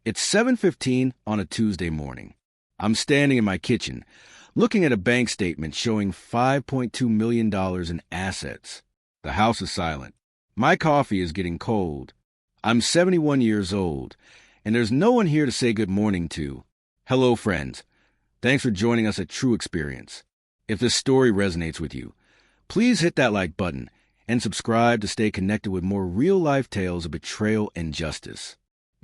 It's 7:15 on a Tuesday morning. I'm standing in my kitchen, looking at a bank statement showing $5.2 million in assets. The house is silent. My coffee is getting cold. I'm 71 years old, and there's no one here to say good morning to. Hello, friends. Thanks for joining us at True Experience. If this story resonates with you, please hit that like button and subscribe to stay connected with more real-life tales of betrayal and justice.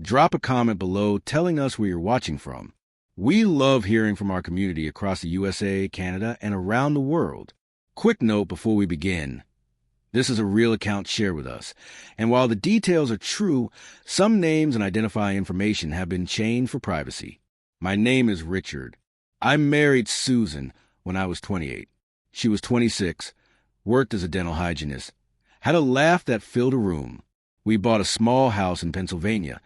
Drop a comment below telling us where you're watching from. We love hearing from our community across the USA, Canada, and around the world. Quick note before we begin. This is a real account shared with us, and while the details are true, some names and identifying information have been changed for privacy. My name is Richard. I married Susan when I was 28. She was 26, worked as a dental hygienist, had a laugh that filled a room. We bought a small house in Pennsylvania,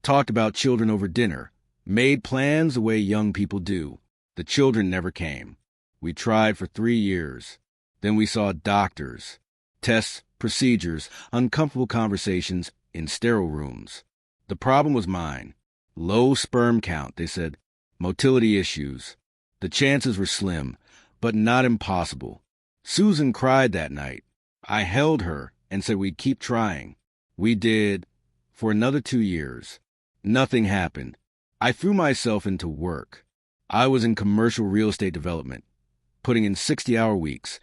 talked about children over dinner, made plans the way young people do. The children never came. We tried for 3 years. Then we saw doctors, tests, procedures, uncomfortable conversations in sterile rooms. The problem was mine. Low sperm count, they said. Motility issues. The chances were slim, but not impossible. Susan cried that night. I held her and said we'd keep trying. We did, for another 2 years. Nothing happened. I threw myself into work. I was in commercial real estate development, putting in 60-hour weeks,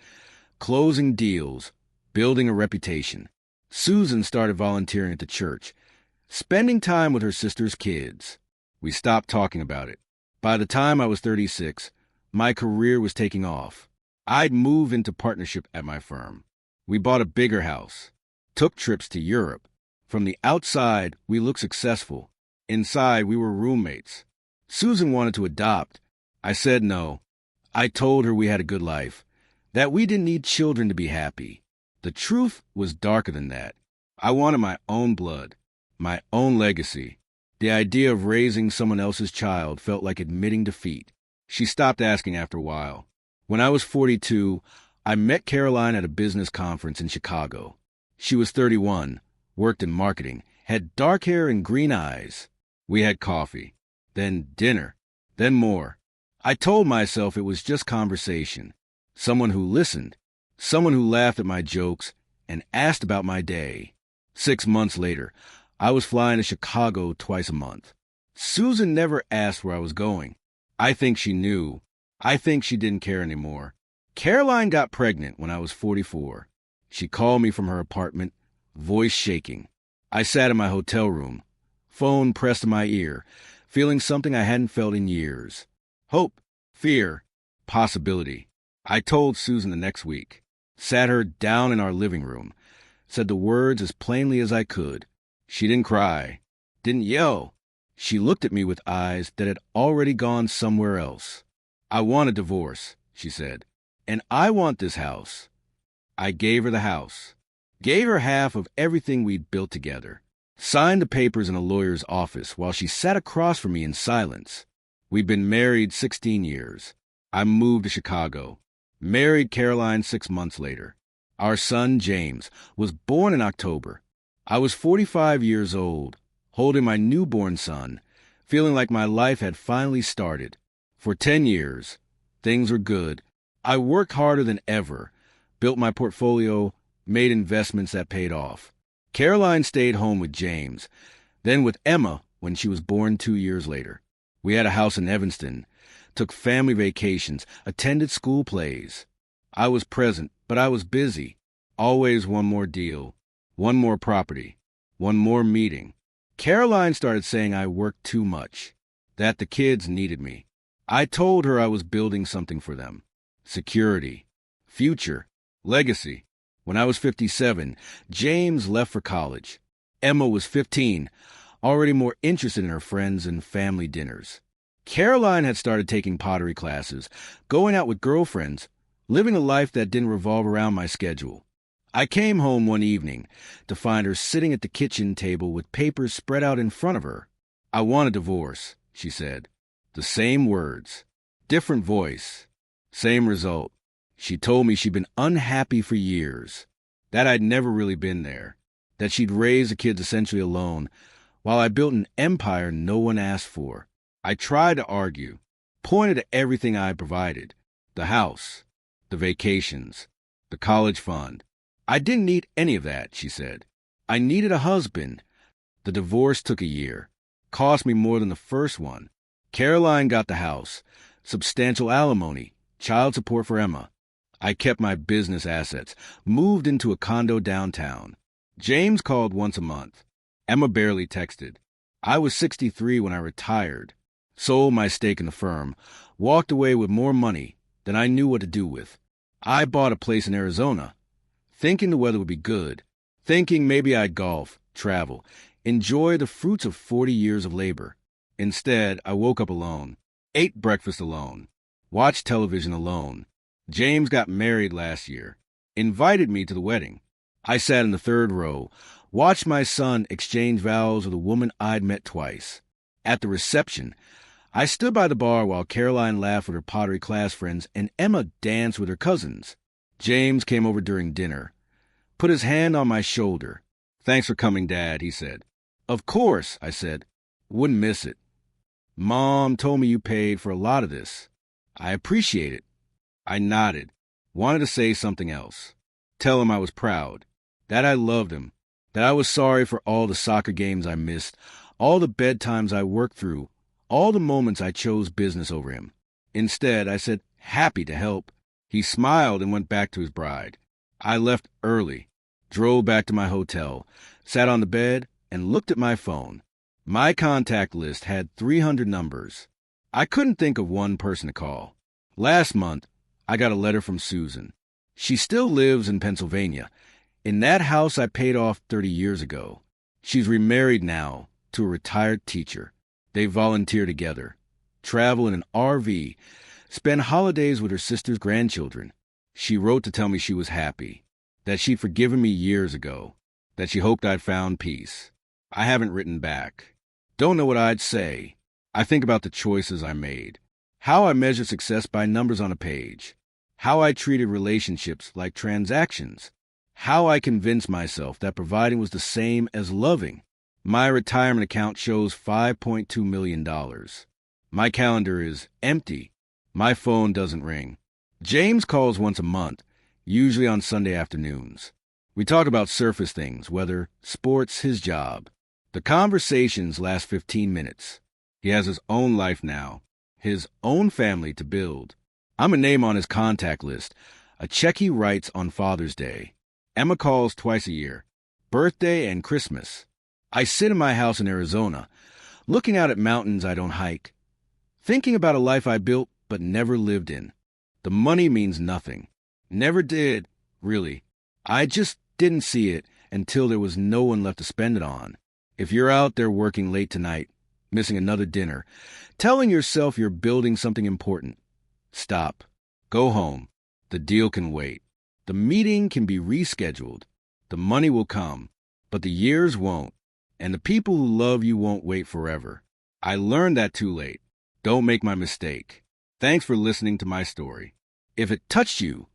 closing deals, building a reputation. Susan started volunteering at the church, spending time with her sister's kids. We stopped talking about it. By the time I was 36, my career was taking off. I'd moved into partnership at my firm. We bought a bigger house, took trips to Europe. From the outside, we looked successful. Inside, we were roommates. Susan wanted to adopt. I said no. I told her we had a good life, that we didn't need children to be happy. The truth was darker than that. I wanted my own blood, my own legacy. The idea of raising someone else's child felt like admitting defeat. She stopped asking after a while. When I was 42, I met Caroline at a business conference in Chicago. She was 31, worked in marketing, had dark hair and green eyes. We had coffee, then dinner, then more. I told myself it was just conversation. Someone who listened, someone who laughed at my jokes and asked about my day. 6 months later, I was flying to Chicago twice a month. Susan never asked where I was going. I think she knew. I think she didn't care anymore. Caroline got pregnant when I was 44. She called me from her apartment, voice shaking. I sat in my hotel room, phone pressed to my ear, feeling something I hadn't felt in years. Hope, fear, possibility. I told Susan the next week, sat her down in our living room, said the words as plainly as I could. She didn't cry, didn't yell. She looked at me with eyes that had already gone somewhere else. I want a divorce, she said, and I want this house. I gave her the house, gave her half of everything we'd built together, signed the papers in a lawyer's office while she sat across from me in silence. We'd been married 16 years. I moved to Chicago, married Caroline 6 months later. Our son, James, was born in October. I was 45 years old, holding my newborn son, feeling like my life had finally started. For 10 years, things were good. I worked harder than ever, built my portfolio, made investments that paid off. Caroline stayed home with James, then with Emma when she was born 2 years later. We had a house in Evanston, took family vacations, attended school plays. I was present, but I was busy. Always one more deal, one more property, one more meeting. Caroline started saying I worked too much, that the kids needed me. I told her I was building something for them. Security, future, legacy. When I was 57, James left for college. Emma was 15, already more interested in her friends and family dinners. Caroline had started taking pottery classes, going out with girlfriends, living a life that didn't revolve around my schedule. I came home one evening to find her sitting at the kitchen table with papers spread out in front of her. I want a divorce, she said. The same words, different voice, same result. She told me she'd been unhappy for years, that I'd never really been there, that she'd raised the kids essentially alone, while I built an empire no one asked for. I tried to argue, pointed to everything I provided: the house, the vacations, the college fund. I didn't need any of that, she said. I needed a husband. The divorce took a year, cost me more than the first one. Caroline got the house, substantial alimony, child support for Emma. I kept my business assets, moved into a condo downtown. James called once a month. Emma barely texted. I was 63 when I retired, sold my stake in the firm, walked away with more money than I knew what to do with. I bought a place in Arizona, thinking the weather would be good, thinking maybe I'd golf, travel, enjoy the fruits of 40 years of labor. Instead, I woke up alone, ate breakfast alone, watched television alone. James got married last year, invited me to the wedding. I sat in the third row, watched my son exchange vows with a woman I'd met twice. At the reception, I stood by the bar while Caroline laughed with her pottery class friends and Emma danced with her cousins. James came over during dinner, put his hand on my shoulder. "Thanks for coming, Dad," he said. "Of course," I said. "Wouldn't miss it. Mom told me you paid for a lot of this. I appreciate it." I nodded, wanted to say something else. Tell him I was proud, that I loved him, that I was sorry for all the soccer games I missed, all the bedtimes I worked through, all the moments I chose business over him. Instead, I said, "Happy to help." He smiled and went back to his bride. I left early, drove back to my hotel, sat on the bed, and looked at my phone. My contact list had 300 numbers. I couldn't think of one person to call. Last month, I got a letter from Susan. She still lives in Pennsylvania, in that house I paid off 30 years ago. She's remarried now to a retired teacher. They volunteer together, travel in an RV, spend holidays with her sister's grandchildren. She wrote to tell me she was happy, that she'd forgiven me years ago, that she hoped I'd found peace. I haven't written back. Don't know what I'd say. I think about the choices I made, how I measure success by numbers on a page, how I treated relationships like transactions, how I convinced myself that providing was the same as loving. My retirement account shows $5.2 million. My calendar is empty. My phone doesn't ring. James calls once a month, usually on Sunday afternoons. We talk about surface things, weather, sports, his job. The conversations last 15 minutes. He has his own life now, his own family to build. I'm a name on his contact list, a check he writes on Father's Day. Emma calls twice a year, birthday and Christmas. I sit in my house in Arizona, looking out at mountains I don't hike, thinking about a life I built but never lived in. The money means nothing. Never did, really. I just didn't see it until there was no one left to spend it on. If you're out there working late tonight, missing another dinner, telling yourself you're building something important, stop. Go home. The deal can wait. The meeting can be rescheduled. The money will come, but the years won't. And the people who love you won't wait forever. I learned that too late. Don't make my mistake. Thanks for listening to my story. If it touched you,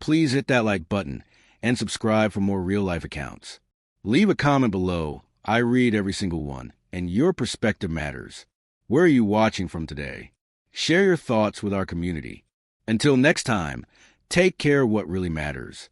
please hit that like button and subscribe for more real-life accounts. Leave a comment below. I read every single one, and your perspective matters. Where are you watching from today? Share your thoughts with our community. Until next time, take care of what really matters.